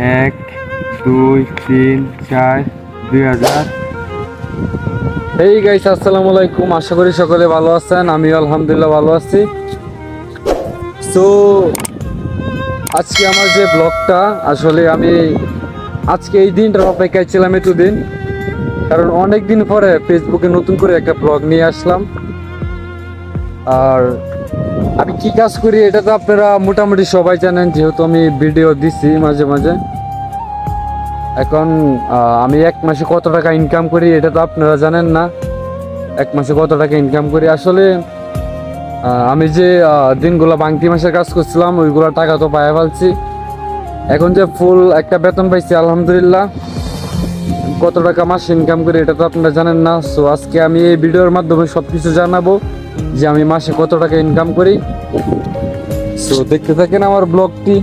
এক, দুই, তিন, চার, 2000। এই গাইস, আসসালামু আলাইকুম। আশা করি সকলে ভালো আছেন। আমি আলহামদুলিল্লাহ ভালো আছি। তো আজকে আমার যে ব্লগটা, আসলে আমি আজকে এই দিনটার অপেক্ষায় ছিলাম এতদিন, কারণ অনেক দিন পরে ফেসবুকে নতুন করে একটা ব্লগ নিয়ে আসলাম। আর আমি কি কাজ করি এটা তো আপনারা মোটামুটি সবাই জানেন, যেহেতু আমি ভিডিও দিছি মাঝে মাঝে। এখন আমি এক মাসে কত টাকা ইনকাম করি এটা তো আপনারা জানেন না। এক মাসে কত টাকা ইনকাম করি আসলে আমি যে দিনগুলো বাংতি মাসের কাজ করছিলাম ওইগুলো টাকা তো পায়ে ফেলছি। এখন যে ফুল একটা বেতন পাইছি আলহামদুলিল্লাহ। কত টাকা মাস ইনকাম করি এটা তো আপনারা জানেন না। সো আজকে আমি এই ভিডিওর মাধ্যমে সব কিছু জানাবো যে আমি মাসে কত টাকা ইনকাম করি। সো দেখতে থাকেন আমার ব্লগটি।